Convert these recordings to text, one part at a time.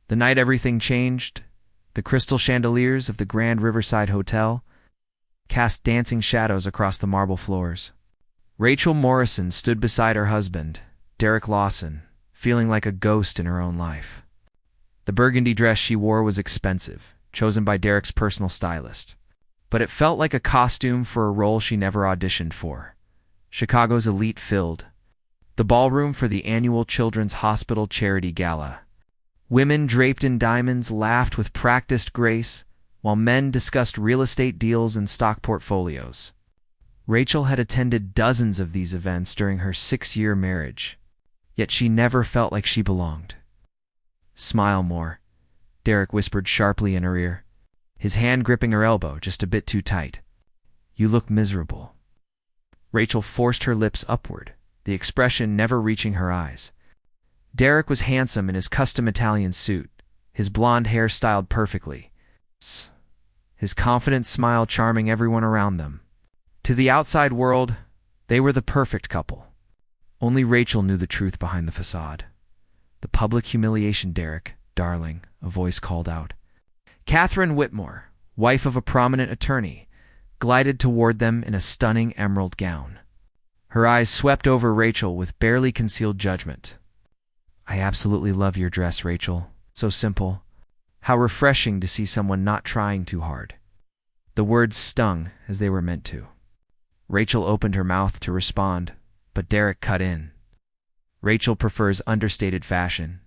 The night everything changed, the crystal chandeliers of the Grand Riverside Hotel cast dancing shadows across the marble floors. Rachel Morrison stood beside her husband, Derek Lawson, feeling like a ghost in her own life. The burgundy dress she wore was expensive, chosen by Derek's personal stylist, but it felt like a costume for a role she never auditioned for. Chicago's elite filled the ballroom for the annual Children's Hospital Charity Gala. Women draped in diamonds laughed with practiced grace, while men discussed real estate deals and stock portfolios. Rachel had attended dozens of these events during her 6-year marriage, yet she never felt like she belonged. "Smile more," Derek whispered sharply in her ear, his hand gripping her elbow just a bit too tight. "You look miserable." Rachel forced her lips upward, the expression never reaching her eyes. Derek was handsome in his custom Italian suit, his blonde hair styled perfectly, his confident smile charming everyone around them. To the outside world, they were the perfect couple. Only Rachel knew the truth behind the facade. "The public humiliation, Derek, darling," a voice called out. Catherine Whitmore, wife of a prominent attorney, glided toward them in a stunning emerald gown. Her eyes swept over Rachel with barely concealed judgment. "I absolutely love your dress, Rachel. So simple. How refreshing to see someone not trying too hard." The words stung as they were meant to. Rachel opened her mouth to respond, but Derek cut in. "Rachel prefers understated fashion,"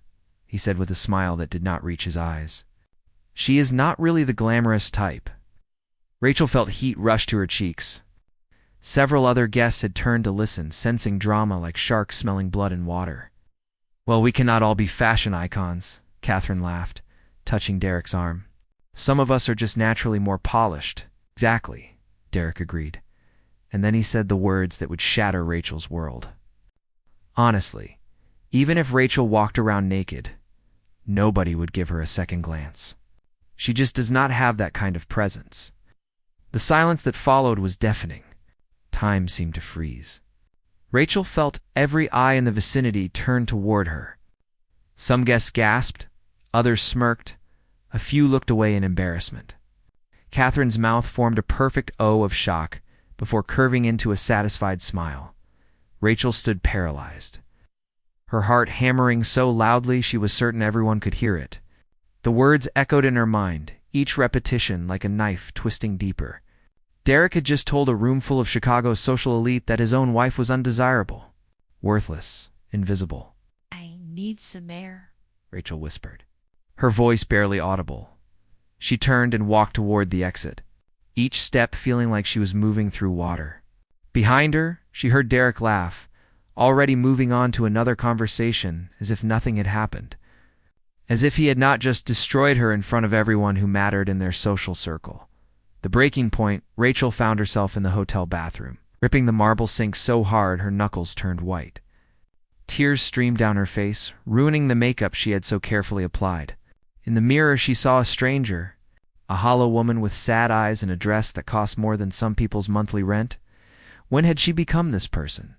he said with a smile that did not reach his eyes. "She is not really the glamorous type." Rachel felt heat rush to her cheeks. Several other guests had turned to listen, sensing drama like sharks smelling blood and water. "Well, we cannot all be fashion icons," Catherine laughed, touching Derek's arm. "Some of us are just naturally more polished." "Exactly," Derek agreed. And then he said the words that would shatter Rachel's world. "Honestly, even if Rachel walked around naked, nobody would give her a second glance. She just does not have that kind of presence." The silence that followed was deafening. Time seemed to freeze. Rachel felt every eye in the vicinity turn toward her. Some guests gasped, others smirked, a few looked away in embarrassment. Catherine's mouth formed a perfect O of shock before curving into a satisfied smile. Rachel stood paralyzed, her heart hammering so loudly she was certain everyone could hear it. The words echoed in her mind, each repetition like a knife twisting deeper. Derek had just told a room full of Chicago's social elite that his own wife was undesirable, worthless, invisible. "I need some air," Rachel whispered, her voice barely audible. She turned and walked toward the exit, each step feeling like she was moving through water. Behind her, she heard Derek laugh, already moving on to another conversation as if nothing had happened, as if he had not just destroyed her in front of everyone who mattered in their social circle. The breaking point, Rachel found herself in the hotel bathroom, gripping the marble sink so hard her knuckles turned white. Tears streamed down her face, ruining the makeup she had so carefully applied. In the mirror she saw a stranger, a hollow woman with sad eyes and a dress that cost more than some people's monthly rent. When had she become this person?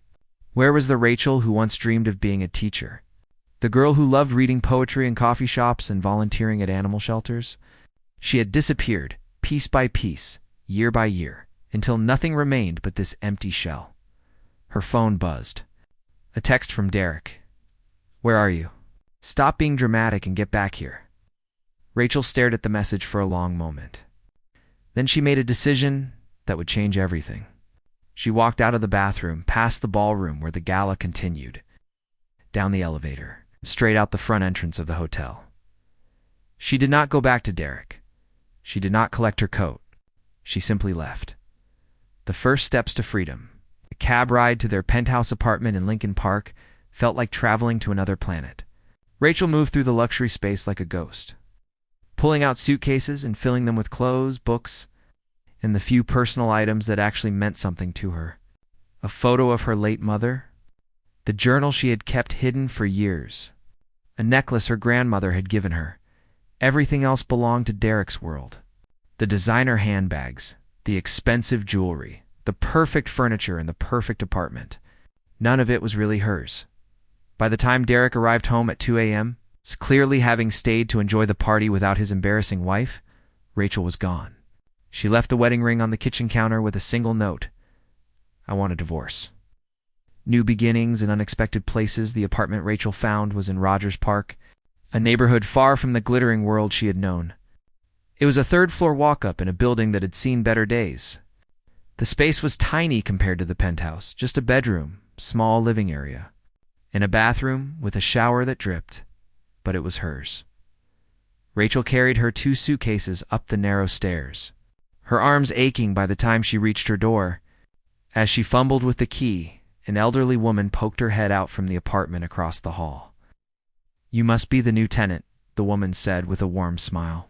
Where was the Rachel who once dreamed of being a teacher? The girl who loved reading poetry in coffee shops and volunteering at animal shelters? She had disappeared, piece by piece, year by year, until nothing remained but this empty shell. Her phone buzzed. A text from Derek. "Where are you? Stop being dramatic and get back here." Rachel stared at the message for a long moment. Then she made a decision that would change everything. She walked out of the bathroom, past the ballroom where the gala continued, down the elevator, straight out the front entrance of the hotel. She did not go back to Derek. She did not collect her coat. She simply left. The first steps to freedom, a cab ride to their penthouse apartment in Lincoln Park, felt like traveling to another planet. Rachel moved through the luxury space like a ghost, pulling out suitcases and filling them with clothes, books, and the few personal items that actually meant something to her. A photo of her late mother, the journal she had kept hidden for years, a necklace her grandmother had given her. Everything else belonged to Derek's world. The designer handbags, the expensive jewelry, the perfect furniture and the perfect apartment. None of it was really hers. By the time Derek arrived home at 2 a.m., Clearly having stayed to enjoy the party without his embarrassing wife, Rachel was gone. She left the wedding ring on the kitchen counter with a single note: "I want a divorce." New beginnings in unexpected places. The apartment Rachel found was in Rogers Park, a neighborhood far from the glittering world she had known. It was a third-floor walk-up in a building that had seen better days. The space was tiny compared to the penthouse, just a bedroom, small living area, and a bathroom with a shower that dripped, but it was hers. Rachel carried her 2 suitcases up the narrow stairs, her arms aching by the time she reached her door. As she fumbled with the key, an elderly woman poked her head out from the apartment across the hall. "You must be the new tenant," the woman said with a warm smile.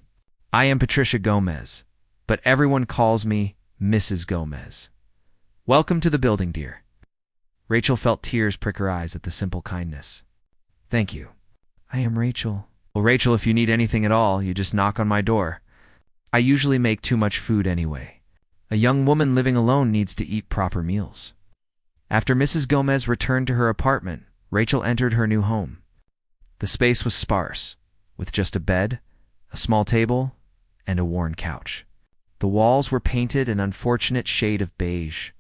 "I am Patricia Gomez, but everyone calls me Mrs. Gomez. Welcome to the building, dear." Rachel felt tears prick her eyes at the simple kindness. "Thank you. I am Rachel." "Well, Rachel, if you need anything at all, you just knock on my door. I usually make too much food anyway. A young woman living alone needs to eat proper meals." After Mrs. Gomez returned to her apartment, Rachel entered her new home. The space was sparse, with just a bed, a small table, and a worn couch. The walls were painted an unfortunate shade of beige.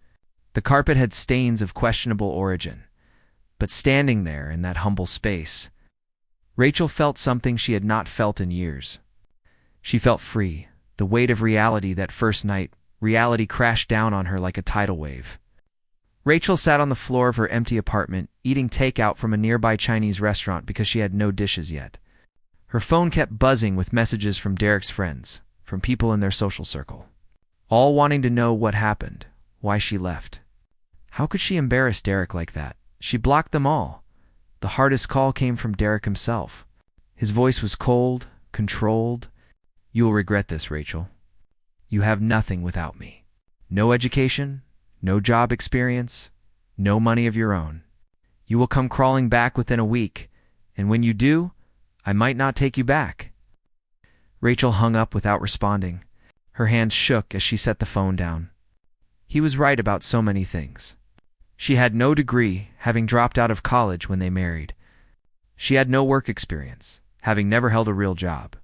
The carpet had stains of questionable origin. But standing there in that humble space, Rachel felt something she had not felt in years. She felt free. The weight of reality that first night, reality crashed down on her like a tidal wave. Rachel sat on the floor of her empty apartment, eating takeout from a nearby Chinese restaurant because she had no dishes yet. Her phone kept buzzing with messages from Derek's friends, from people in their social circle, all wanting to know what happened, why she left. How could she embarrass Derek like that? She blocked them all. The hardest call came from Derek himself. His voice was cold, controlled. "You will regret this, Rachel. You have nothing without me. No education, no job experience, no money of your own. You will come crawling back within a week, and when you do, I might not take you back." Rachel hung up without responding. Her hands shook as she set the phone down. He was right about so many things. She had no degree, having dropped out of college when they married. She had no work experience, having never held a real job.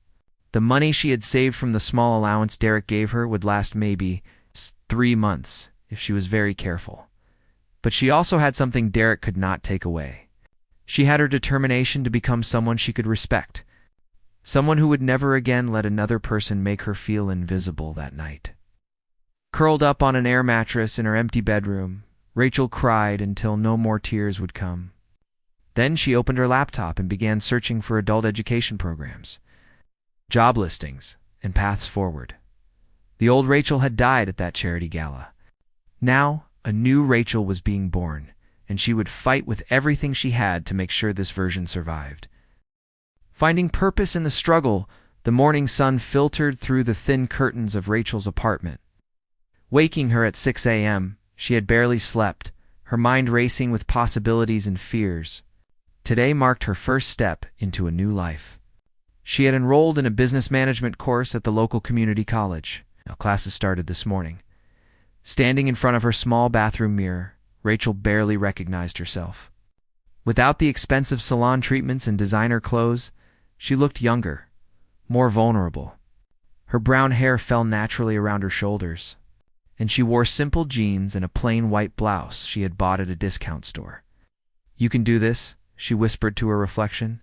The money she had saved from the small allowance Derek gave her would last maybe 3 months if she was very careful. But she also had something Derek could not take away. She had her determination to become someone she could respect, someone who would never again let another person make her feel invisible that night. Curled up on an air mattress in her empty bedroom, Rachel cried until no more tears would come. Then she opened her laptop and began searching for adult education programs, job listings, and paths forward. The old Rachel had died at that charity gala. Now, a new Rachel was being born, and she would fight with everything she had to make sure this version survived. Finding purpose in the struggle, the morning sun filtered through the thin curtains of Rachel's apartment. Waking her at 6 a.m., she had barely slept, her mind racing with possibilities and fears. Today marked her first step into a new life. She had enrolled in a business management course at the local community college. Now, classes started this morning. Standing in front of her small bathroom mirror, Rachel barely recognized herself. Without the expensive salon treatments and designer clothes, she looked younger, more vulnerable. Her brown hair fell naturally around her shoulders, and she wore simple jeans and a plain white blouse she had bought at a discount store. "You can do this," she whispered to her reflection.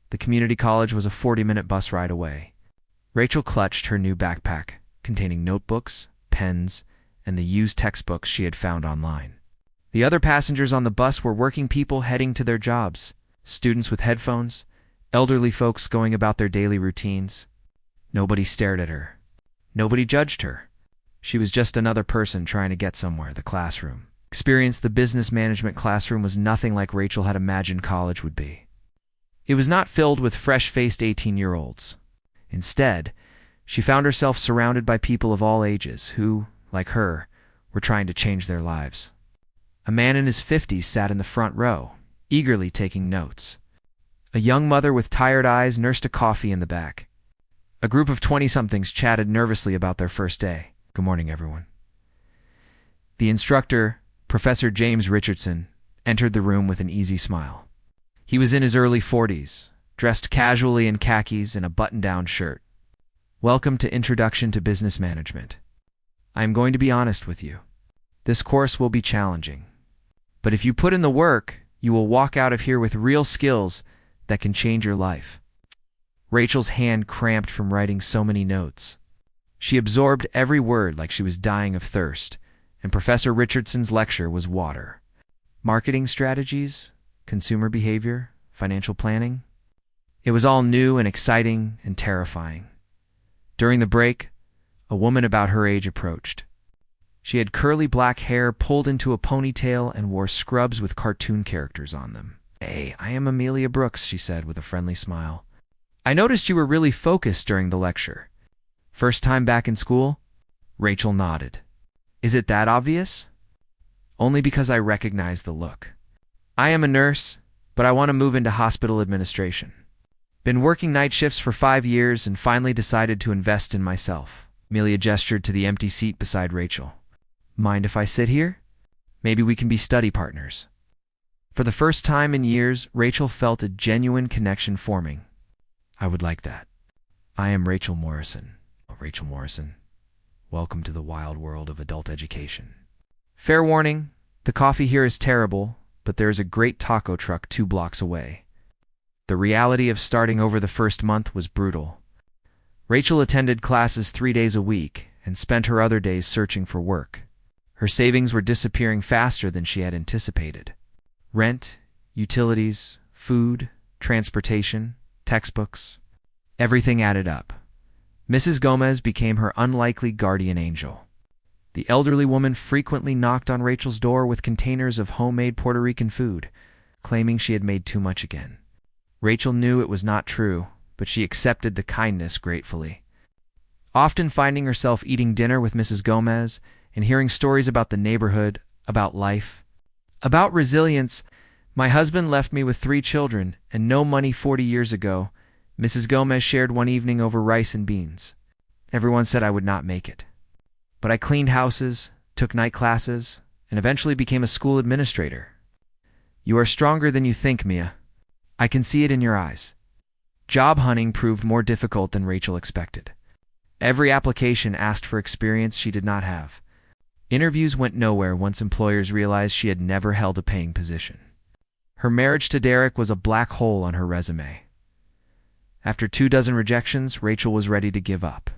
The community college was a 40-minute bus ride away. Rachel clutched her new backpack, containing notebooks, pens, and the used textbooks she had found online. The other passengers on the bus were working people heading to their jobs, students with headphones, elderly folks going about their daily routines. Nobody stared at her. Nobody judged her. She was just another person trying to get somewhere. The classroom. The business management classroom was nothing like Rachel had imagined college would be. It was not filled with fresh-faced 18-year-olds. Instead, she found herself surrounded by people of all ages who, like her, were trying to change their lives. A man in his 50s sat in the front row, eagerly taking notes. A young mother with tired eyes nursed a coffee in the back. A group of 20-somethings chatted nervously about their first day. "Good morning, everyone." The instructor, Professor James Richardson, entered the room with an easy smile. He was in his early 40s, dressed casually in khakis and a button-down shirt. Welcome to Introduction to Business Management. I am going to be honest with you. This course will be challenging. But if you put in the work, you will walk out of here with real skills that can change your life. Rachel's hand cramped from writing so many notes. She absorbed every word like she was dying of thirst, and Professor Richardson's lecture was water. Marketing strategies, consumer behavior, financial planning. It was all new and exciting and terrifying. During the break, a woman about her age approached. She had curly black hair pulled into a ponytail and wore scrubs with cartoon characters on them. "Hey, I am Amelia Brooks," she said with a friendly smile. "I noticed you were really focused during the lecture. First time back in school?" Rachel nodded. "Is it that obvious?" "Only because I recognize the look. I am a nurse, but I want to move into hospital administration. Been working night shifts for 5 years and finally decided to invest in myself." Amelia gestured to the empty seat beside Rachel. "Mind if I sit here? Maybe we can be study partners." For the first time in years, Rachel felt a genuine connection forming. "I would like that. I am Rachel Morrison." "Oh, Rachel Morrison, welcome to the wild world of adult education. Fair warning, the coffee here is terrible, but there is a great taco truck 2 blocks away." The reality of starting over the first month was brutal. Rachel attended classes 3 days a week and spent her other days searching for work. Her savings were disappearing faster than she had anticipated. Rent, utilities, food, transportation, textbooks, everything added up. Mrs. Gomez became her unlikely guardian angel. The elderly woman frequently knocked on Rachel's door with containers of homemade Puerto Rican food, claiming she had made too much again. Rachel knew it was not true, but she accepted the kindness gratefully. Often finding herself eating dinner with Mrs. Gomez and hearing stories about the neighborhood, about life, about resilience. "My husband left me with 3 children and no money 40 years ago," Mrs. Gomez shared one evening over rice and beans. "Everyone said I would not make it. But I cleaned houses, took night classes, and eventually became a school administrator." "You are stronger than you think, Mia. I can see it in your eyes." Job hunting proved more difficult than Rachel expected. Every application asked for experience she did not have. Interviews went nowhere once employers realized she had never held a paying position. Her marriage to Derek was a black hole on her resume. After 24 rejections, Rachel was ready to give up.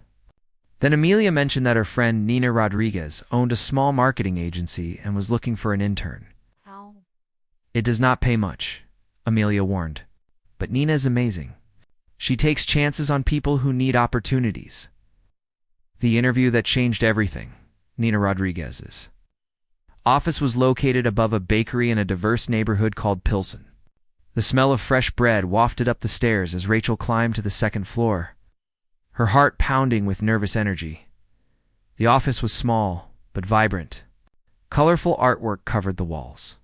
Then Amelia mentioned that her friend Nina Rodriguez owned a small marketing agency and was looking for an intern. How? "It does not pay much," Amelia warned. "But Nina is amazing. She takes chances on people who need opportunities." The interview that changed everything. Nina Rodriguez's office was located above a bakery in a diverse neighborhood called Pilsen. The smell of fresh bread wafted up the stairs as Rachel climbed to the 2nd floor, her heart pounding with nervous energy. The office was small, but vibrant. Colorful artwork covered the walls.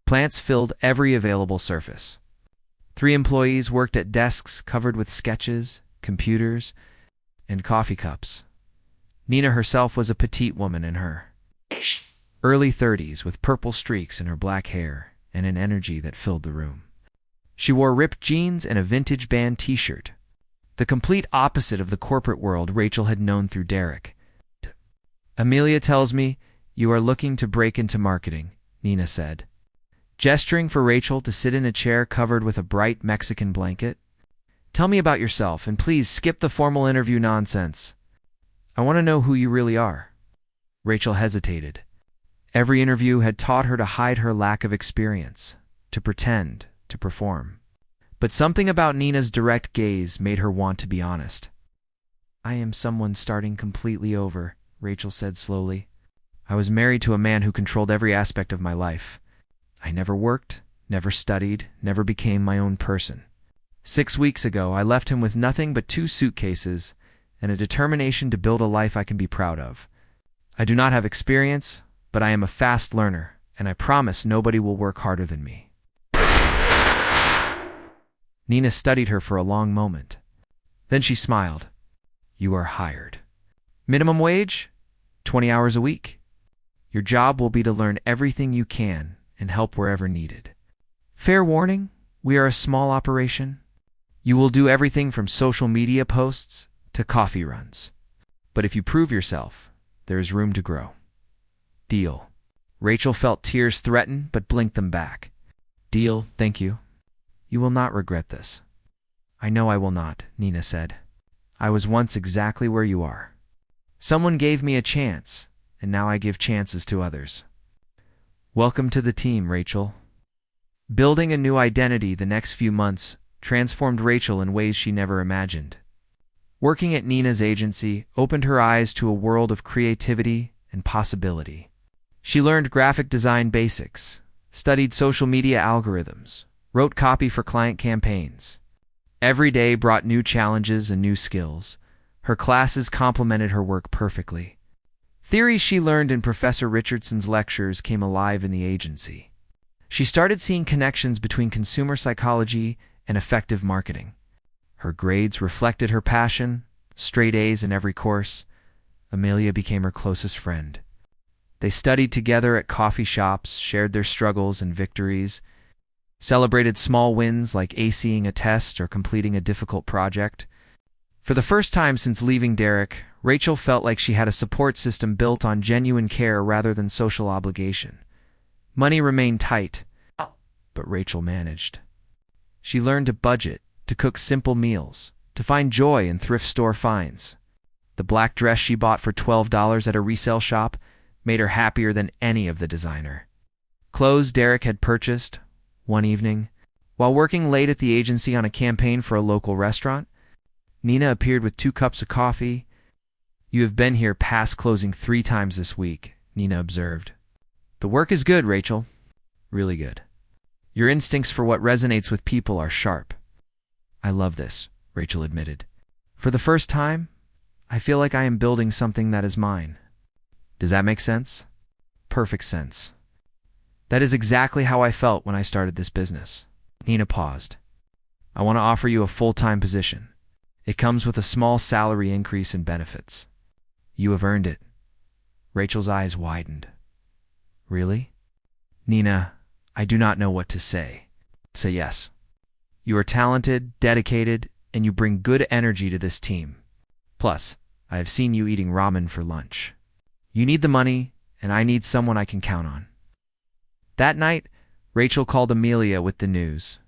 Plants filled every available surface. 3 employees worked at desks covered with sketches, computers, and coffee cups. Nina herself was a petite woman in her early 30s with purple streaks in her black hair and an energy that filled the room. She wore ripped jeans and a vintage band t-shirt, the complete opposite of the corporate world Rachel had known through Derek. "Amelia tells me you are looking to break into marketing," Nina said, gesturing for Rachel to sit in a chair covered with a bright Mexican blanket. "Tell me about yourself, and please skip the formal interview nonsense. I want to know who you really are." Rachel hesitated. Every interview had taught her to hide her lack of experience, to pretend, to perform. But something about Nina's direct gaze made her want to be honest. "I am someone starting completely over," Rachel said slowly. "I was married to a man who controlled every aspect of my life. I never worked, never studied, never became my own person. 6 weeks ago, I left him with nothing but 2 suitcases and a determination to build a life I can be proud of. I do not have experience, but I am a fast learner, and I promise nobody will work harder than me." Nina studied her for a long moment. Then she smiled. "You are hired. Minimum wage? 20 hours a week. Your job will be to learn everything you can and help wherever needed. Fair warning, we are a small operation. You will do everything from social media posts to coffee runs. But if you prove yourself, there is room to grow. Deal. Rachel felt tears threaten but blinked them back. Deal, thank you. You will not regret this. I know I will not, Nina said. I was once exactly where you are. Someone gave me a chance, and now I give chances to others. Welcome to the team, Rachel. Building a new identity the next few months transformed Rachel in ways she never imagined. Working at Nina's agency opened her eyes to a world of creativity and possibility. She learned graphic design basics, studied social media algorithms, wrote copy for client campaigns. Every day brought new challenges and new skills. Her classes complemented her work perfectly. Theories she learned in Professor Richardson's lectures came alive in the agency. She started seeing connections between consumer psychology and effective marketing. Her grades reflected her passion, straight A's in every course. Amelia became her closest friend. They studied together at coffee shops, shared their struggles and victories, celebrated small wins like acing a test or completing a difficult project. For the first time since leaving Derek, Rachel felt like she had a support system built on genuine care rather than social obligation. Money remained tight, but Rachel managed. She learned to budget, to cook simple meals, to find joy in thrift store finds. The black dress she bought for $12 at a resale shop made her happier than any of the designer. Clothes Derek had purchased, one evening, while working late at the agency on a campaign for a local restaurant, Nina appeared with 2 cups of coffee. You have been here past closing 3 times this week, Nina observed. The work is good, Rachel. Really good. Your instincts for what resonates with people are sharp. I love this, Rachel admitted. For the first time, I feel like I am building something that is mine. Does that make sense? Perfect sense. That is exactly how I felt when I started this business. Nina paused. I want to offer you a full-time position. It comes with a small salary increase and benefits. You have earned it. Rachel's eyes widened. Really? Nina, I do not know what to say. Say yes. You are talented, dedicated, and you bring good energy to this team. Plus, I have seen you eating ramen for lunch. You need the money, and I need someone I can count on. That night, Rachel called Amelia with the news.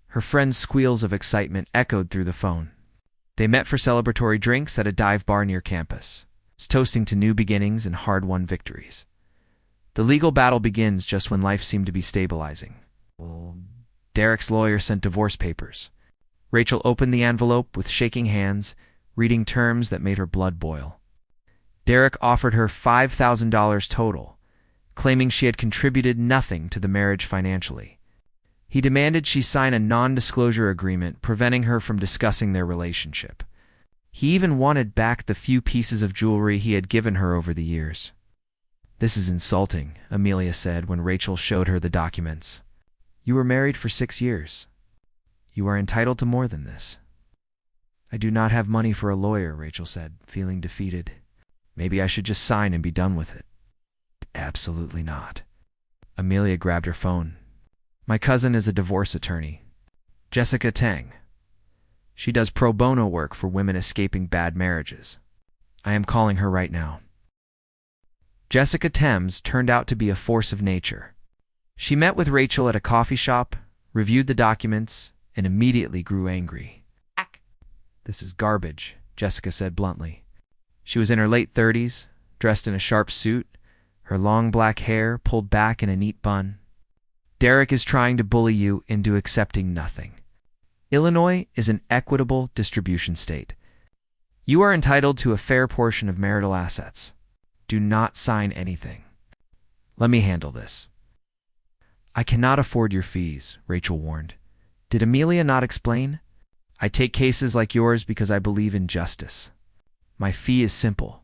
Her friend's squeals of excitement echoed through the phone. They met for celebratory drinks at a dive bar near campus, toasting to new beginnings and hard-won victories. The legal battle begins just when life seemed to be stabilizing. Derek's lawyer sent divorce papers. Rachel opened the envelope with shaking hands, reading terms that made her blood boil. Derek offered her $5,000 total, claiming she had contributed nothing to the marriage financially. He demanded she sign a non-disclosure agreement preventing her from discussing their relationship. He even wanted back the few pieces of jewelry he had given her over the years. This is insulting, Amelia said when Rachel showed her the documents. You were married for 6 years. You are entitled to more than this. I do not have money for a lawyer, Rachel said, feeling defeated. Maybe I should just sign and be done with it. Absolutely not. Amelia grabbed her phone. My cousin is a divorce attorney. Jessica Tang. She does pro bono work for women escaping bad marriages. I am calling her right now. Jessica Thames turned out to be a force of nature. She met with Rachel at a coffee shop, reviewed the documents, and immediately grew angry. This is garbage, Jessica said bluntly. She was in her late 30s, dressed in a sharp suit, her long black hair pulled back in a neat bun. Derek is trying to bully you into accepting nothing. Illinois is an equitable distribution state. You are entitled to a fair portion of marital assets. Do not sign anything. Let me handle this. I cannot afford your fees, Rachel warned. Did Amelia not explain? I take cases like yours because I believe in justice. My fee is simple.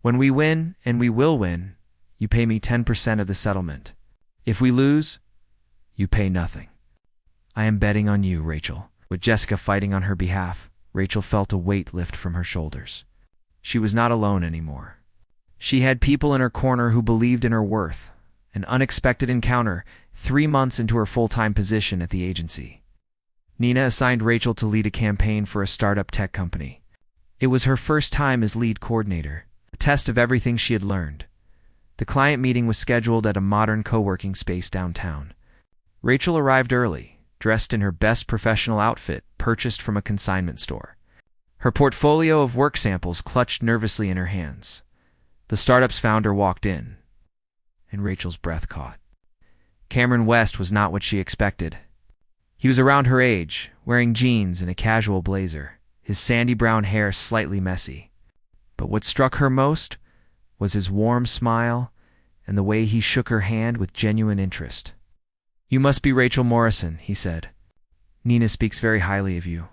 When we win, and we will win, you pay me 10% of the settlement. If we lose, you pay nothing. I am betting on you, Rachel. With Jessica fighting on her behalf, Rachel felt a weight lift from her shoulders. She was not alone anymore. She had people in her corner who believed in her worth. An unexpected encounter 3 months into her full-time position at the agency. Nina assigned Rachel to lead a campaign for a startup tech company. It was her first time as lead coordinator, a test of everything she had learned. The client meeting was scheduled at a modern co-working space downtown. Rachel arrived early, dressed in her best professional outfit purchased from a consignment store. Her portfolio of work samples clutched nervously in her hands. The startup's founder walked in, and Rachel's breath caught. Cameron West was not what she expected. He was around her age, wearing jeans and a casual blazer, his sandy brown hair slightly messy. But what struck her most was his warm smile and the way he shook her hand with genuine interest. "You must be Rachel Morrison," he said. "Nina speaks very highly of you.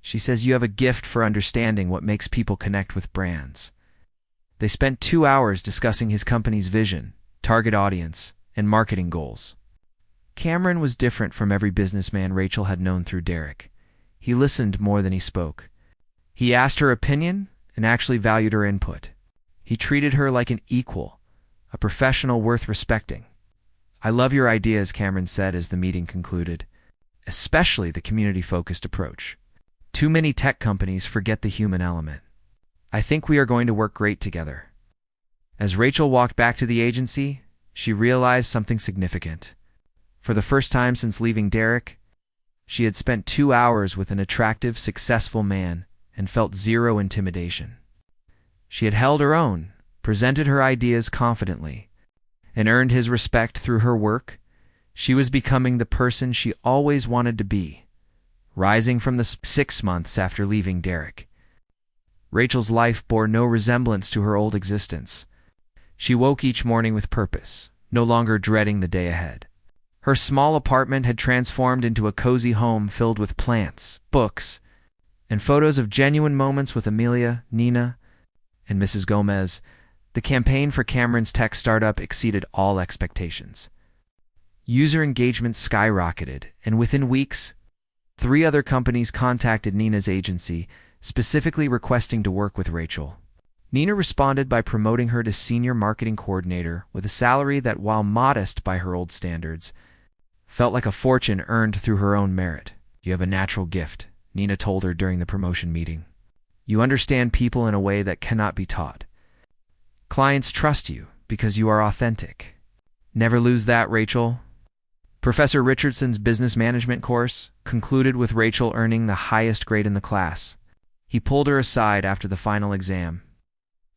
She says you have a gift for understanding what makes people connect with brands." They spent 2 hours discussing his company's vision, target audience, and marketing goals. Cameron was different from every businessman Rachel had known through Derek. He listened more than he spoke. He asked her opinion and actually valued her input. He treated her like an equal, a professional worth respecting. "I love your ideas," Cameron said as the meeting concluded, "especially the community-focused approach. Too many tech companies forget the human element. I think we are going to work great together." As Rachel walked back to the agency, she realized something significant. For the first time since leaving Derek, she had spent 2 hours with an attractive, successful man and felt zero intimidation. She had held her own, presented her ideas confidently, and earned his respect through her work. She was becoming the person she always wanted to be, rising from the 6 months after leaving Derek. Rachel's life bore no resemblance to her old existence. She woke each morning with purpose, no longer dreading the day ahead. Her small apartment had transformed into a cozy home filled with plants, books, and photos of genuine moments with Amelia, Nina, and Mrs. Gomez. The campaign for Cameron's tech startup exceeded all expectations. User engagement skyrocketed, and within weeks, 3 other companies contacted Nina's agency, specifically requesting to work with Rachel. Nina responded by promoting her to senior marketing coordinator with a salary that, while modest by her old standards, felt like a fortune earned through her own merit. "You have a natural gift," Nina told her during the promotion meeting. "You understand people in a way that cannot be taught. Clients trust you because you are authentic. Never lose that, Rachel." Professor Richardson's business management course concluded with Rachel earning the highest grade in the class. He pulled her aside after the final exam.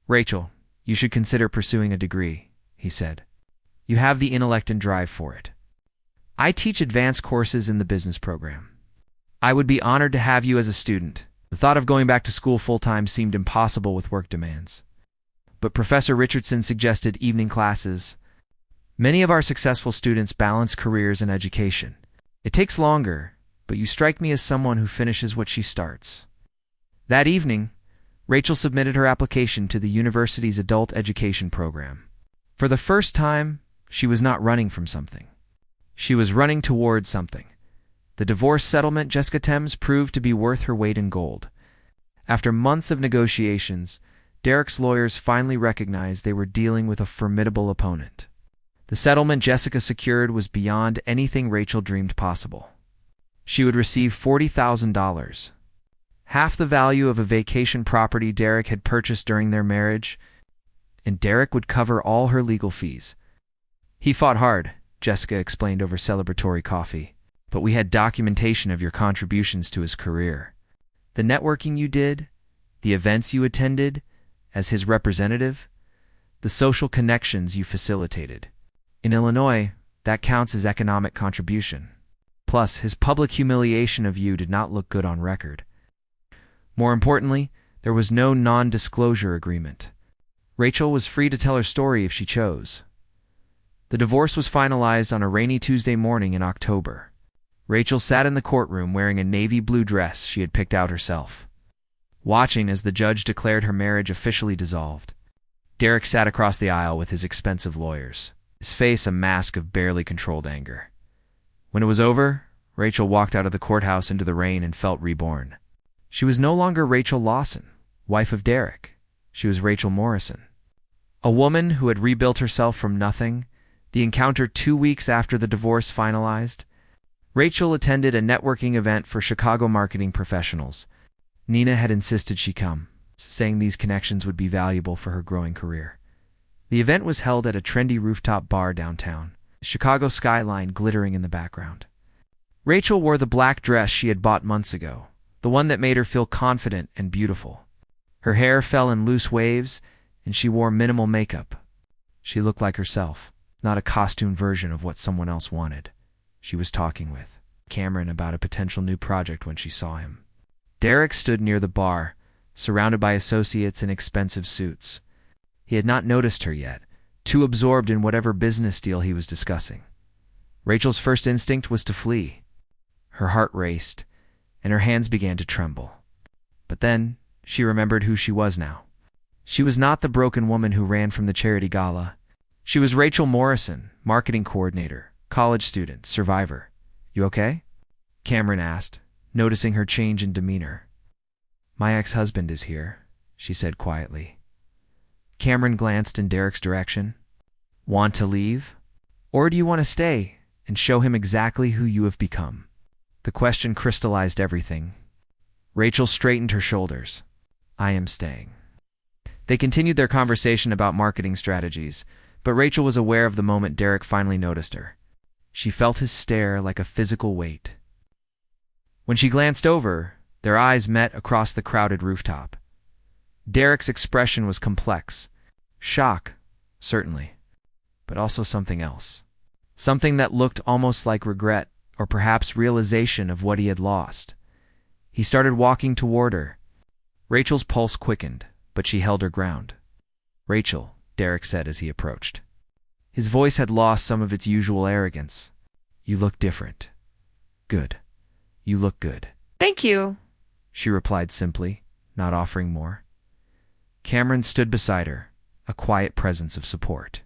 "Rachel, you should consider pursuing a degree," he said. "You have the intellect and drive for it. I teach advanced courses in the business program. I would be honored to have you as a student." The thought of going back to school full-time seemed impossible with work demands. But Professor Richardson suggested evening classes. "Many of our successful students balance careers and education. It takes longer, but you strike me as someone who finishes what she starts." That evening, Rachel submitted her application to the university's adult education program. For the first time, she was not running from something. She was running toward something. The divorce settlement Jessica Thames proved to be worth her weight in gold. After months of negotiations, Derek's lawyers finally recognized they were dealing with a formidable opponent. The settlement Jessica secured was beyond anything Rachel dreamed possible. She would receive $40,000, half the value of a vacation property Derek had purchased during their marriage, and Derek would cover all her legal fees. "He fought hard," Jessica explained over celebratory coffee, "but we had documentation of your contributions to his career. The networking you did, the events you attended as his representative, the social connections you facilitated. In Illinois, that counts as economic contribution. Plus, his public humiliation of you did not look good on record. More importantly, there was no non-disclosure agreement. Rachel was free to tell her story if she chose." The divorce was finalized on a rainy Tuesday morning in October. Rachel sat in the courtroom wearing a navy blue dress she had picked out herself, watching as the judge declared her marriage officially dissolved. Derek sat across the aisle with his expensive lawyers, his face a mask of barely controlled anger. When it was over, Rachel walked out of the courthouse into the rain and felt reborn. She was no longer Rachel Lawson, wife of Derek. She was Rachel Morrison, a woman who had rebuilt herself from nothing. The encounter 2 weeks after the divorce finalized, Rachel attended a networking event for Chicago marketing professionals. Nina had insisted she come, saying these connections would be valuable for her growing career. The event was held at a trendy rooftop bar downtown, the Chicago skyline glittering in the background. Rachel wore the black dress she had bought months ago, the one that made her feel confident and beautiful. Her hair fell in loose waves, and she wore minimal makeup. She looked like herself, not a costume version of what someone else wanted. She was talking with Cameron about a potential new project when she saw him. Derek stood near the bar, surrounded by associates in expensive suits. He had not noticed her yet, too absorbed in whatever business deal he was discussing. Rachel's first instinct was to flee. Her heart raced, and her hands began to tremble. But then she remembered who she was now. She was not the broken woman who ran from the charity gala. She was Rachel Morrison, marketing coordinator, college student, survivor. "You okay?" Cameron asked, noticing her change in demeanor. "My ex-husband is here," she said quietly. Cameron glanced in Derek's direction. "Want to leave? Or do you want to stay and show him exactly who you have become?" The question crystallized everything. Rachel straightened her shoulders. "I am staying." They continued their conversation about marketing strategies, but Rachel was aware of the moment Derek finally noticed her. She felt his stare like a physical weight. When she glanced over, their eyes met across the crowded rooftop. Derek's expression was complex. Shock, certainly, but also something else. Something that looked almost like regret, or perhaps realization of what he had lost. He started walking toward her. Rachel's pulse quickened, but she held her ground. "Rachel," Derek said as he approached. His voice had lost some of its usual arrogance. "You look different. Good. You look good." "Thank you," she replied simply, not offering more. Cameron stood beside her, a quiet presence of support.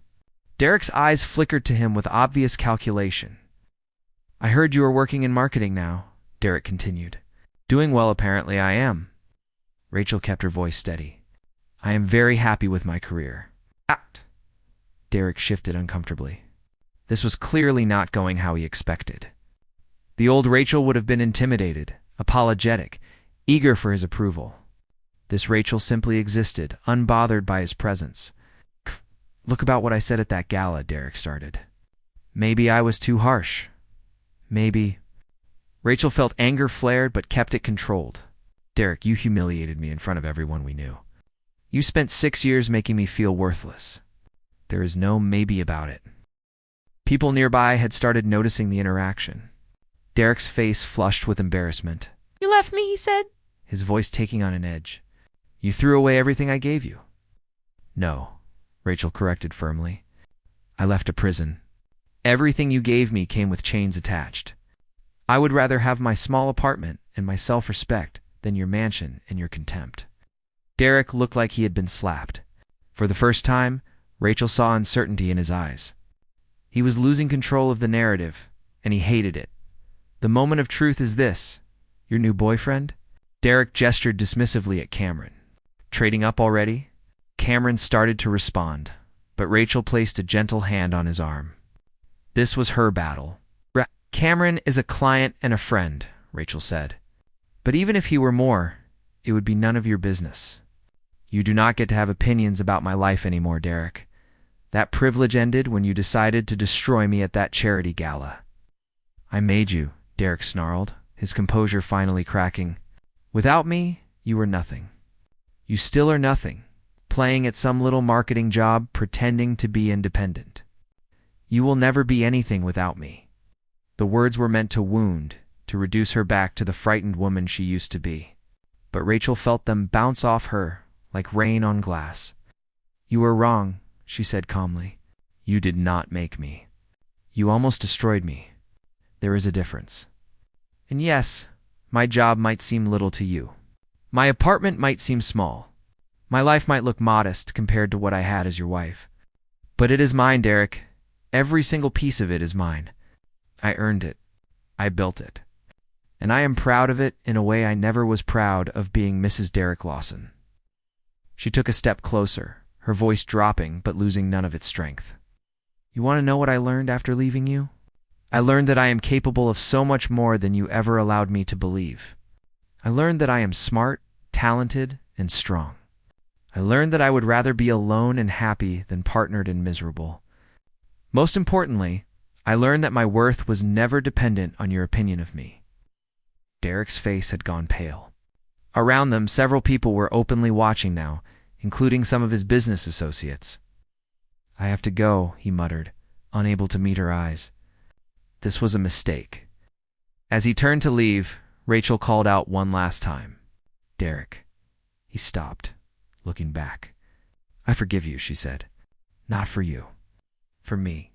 Derek's eyes flickered to him with obvious calculation. "I heard you are working in marketing now," Derek continued. "Doing well, apparently. I am." Rachel kept her voice steady. "I am very happy with my career." Derek shifted uncomfortably. This was clearly not going how he expected. The old Rachel would have been intimidated, apologetic, eager for his approval. This Rachel simply existed, unbothered by his presence. "Look about what I said at that gala," Derek started. "Maybe I was too harsh. Maybe—" Rachel felt anger flared but kept it controlled. "Derek, you humiliated me in front of everyone we knew. You spent 6 years making me feel worthless. There is no maybe about it." People nearby had started noticing the interaction. Derek's face flushed with embarrassment. "You left me," he said, his voice taking on an edge. "You threw away everything I gave you." "No," Rachel corrected firmly. "I left a prison. Everything you gave me came with chains attached. I would rather have my small apartment and my self-respect than your mansion and your contempt." Derek looked like he had been slapped. For the first time, Rachel saw uncertainty in his eyes. He was losing control of the narrative, and he hated it. "The moment of truth is this. Your new boyfriend?" Derek gestured dismissively at Cameron. "Trading up already?" Cameron started to respond, but Rachel placed a gentle hand on his arm. This was her battle. "Cameron is a client and a friend," Rachel said. "But even if he were more, it would be none of your business. You do not get to have opinions about my life anymore, Derek. That privilege ended when you decided to destroy me at that charity gala." "I made you," Derek snarled, his composure finally cracking. "Without me, you were nothing. You still are nothing, playing at some little marketing job, pretending to be independent. You will never be anything without me." The words were meant to wound, to reduce her back to the frightened woman she used to be. But Rachel felt them bounce off her like rain on glass. "You were wrong," she said calmly. "You did not make me. You almost destroyed me. There is a difference. And yes, my job might seem little to you. My apartment might seem small. My life might look modest compared to what I had as your wife. But it is mine, Derek. Every single piece of it is mine. I earned it. I built it. And I am proud of it in a way I never was proud of being Mrs. Derek Lawson." She took a step closer, her voice dropping but losing none of its strength. "You want to know what I learned after leaving you? I learned that I am capable of so much more than you ever allowed me to believe. I learned that I am smart, talented, and strong. I learned that I would rather be alone and happy than partnered and miserable. Most importantly, I learned that my worth was never dependent on your opinion of me. Derek's face had gone pale. Around them, several people were openly watching now, including some of his business associates. "I have to go," he muttered, unable to meet her eyes. This was a mistake. As he turned to leave, Rachel called out one last time. "Derek." He stopped, looking back. "I forgive you," she said. "Not for you. For me.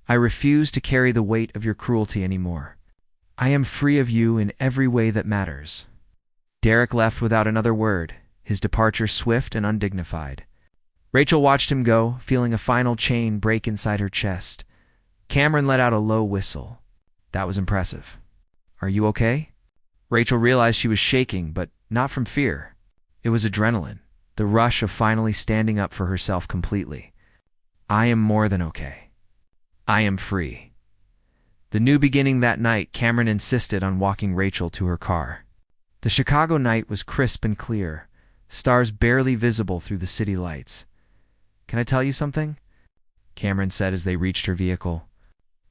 I refuse to carry the weight of your cruelty anymore. I am free of you in every way that matters." Derek left without another word, his departure swift and undignified. Rachel watched him go, feeling a final chain break inside her chest. Cameron let out a low whistle. That was impressive. "Are you okay?" Rachel realized she was shaking, but not from fear. It was adrenaline, the rush of finally standing up for herself completely. "I am more than okay. I am free." The new beginning that night, Cameron insisted on walking Rachel to her car. The Chicago night was crisp and clear, stars barely visible through the city lights. "Can I tell you something?" Cameron said as they reached her vehicle.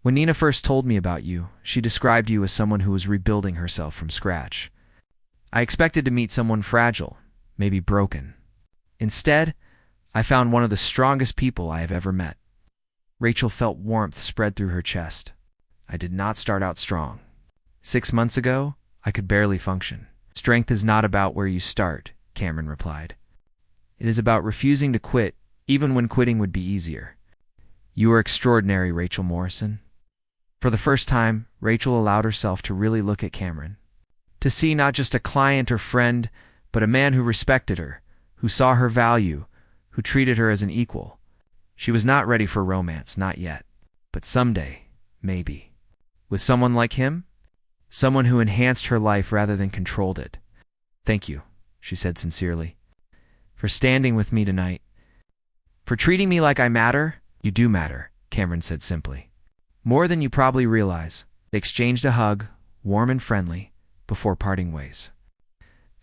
"When Nina first told me about you, she described you as someone who was rebuilding herself from scratch. I expected to meet someone fragile, maybe broken. Instead, I found one of the strongest people I have ever met." Rachel felt warmth spread through her chest. "I did not start out strong. 6 months ago, I could barely function." "Strength is not about where you start," Cameron replied. "It is about refusing to quit, even when quitting would be easier. You are extraordinary, Rachel Morrison." For the first time, Rachel allowed herself to really look at Cameron. To see not just a client or friend, but a man who respected her, who saw her value, who treated her as an equal. She was not ready for romance, not yet. But someday, maybe. With someone like him? Someone who enhanced her life rather than controlled it. "Thank you," she said sincerely, "for standing with me tonight. For treating me like I matter." "You do matter," Cameron said simply. "More than you probably realize." They exchanged a hug, warm and friendly, before parting ways.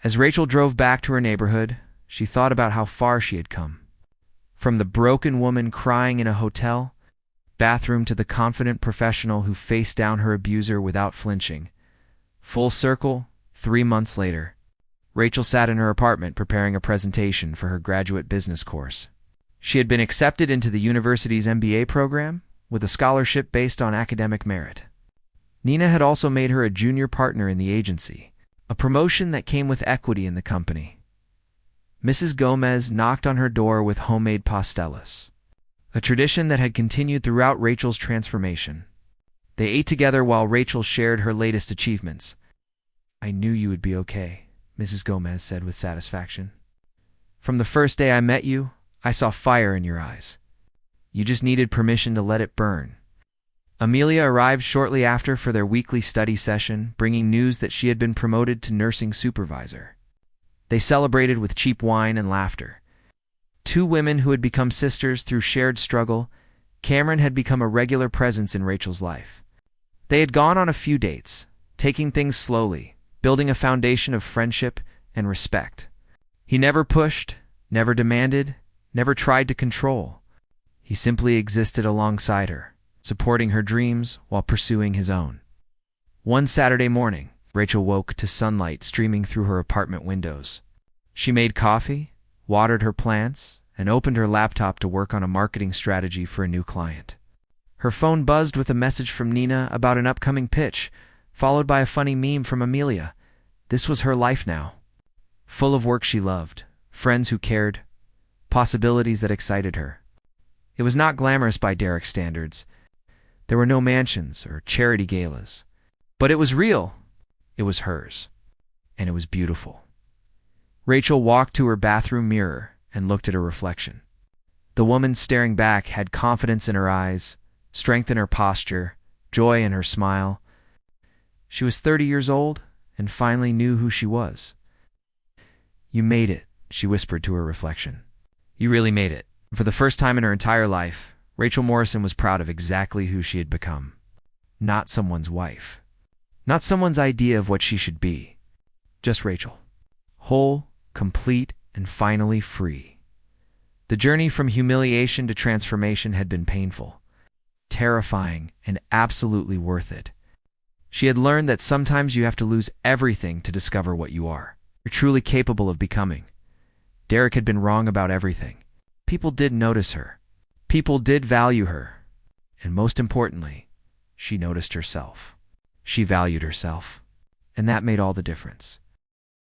As Rachel drove back to her neighborhood, she thought about how far she had come. From the broken woman crying in a hotel bathroom to the confident professional who faced down her abuser without flinching. Full circle, 3 months later. Rachel sat in her apartment preparing a presentation for her graduate business course. She had been accepted into the university's MBA program, with a scholarship based on academic merit. Nina had also made her a junior partner in the agency, a promotion that came with equity in the company. Mrs. Gomez knocked on her door with homemade pastelas, a tradition that had continued throughout Rachel's transformation. They ate together while Rachel shared her latest achievements. "I knew you would be okay," Mrs. Gomez said with satisfaction. "From the first day I met you, I saw fire in your eyes. You just needed permission to let it burn." Amelia arrived shortly after for their weekly study session, bringing news that she had been promoted to nursing supervisor. They celebrated with cheap wine and laughter. Two women who had become sisters through shared struggle, Cameron had become a regular presence in Rachel's life. They had gone on a few dates, taking things slowly, building a foundation of friendship and respect. He never pushed, never demanded, never tried to control. He simply existed alongside her, supporting her dreams while pursuing his own. One Saturday morning, Rachel woke to sunlight streaming through her apartment windows. She made coffee, watered her plants, and opened her laptop to work on a marketing strategy for a new client. Her phone buzzed with a message from Nina about an upcoming pitch, followed by a funny meme from Amelia. This was her life now. Full of work she loved, friends who cared, possibilities that excited her. It was not glamorous by Derek's standards. There were no mansions or charity galas. But it was real. It was hers. And it was beautiful. Rachel walked to her bathroom mirror and looked at her reflection. The woman staring back had confidence in her eyes, strength in her posture, joy in her smile. She was 30 years old and finally knew who she was. "You made it," she whispered to her reflection. "You really made it." For the first time in her entire life, Rachel Morrison was proud of exactly who she had become. not someone's wife. Not someone's idea of what she should be. Just Rachel. Whole, complete, and finally free. The journey from humiliation to transformation had been painful, terrifying, and absolutely worth it. She had learned that sometimes you have to lose everything to discover what you are. You're truly capable of becoming. Derek had been wrong about everything. People did notice her. People did value her. And most importantly, she noticed herself. She valued herself. And that made all the difference.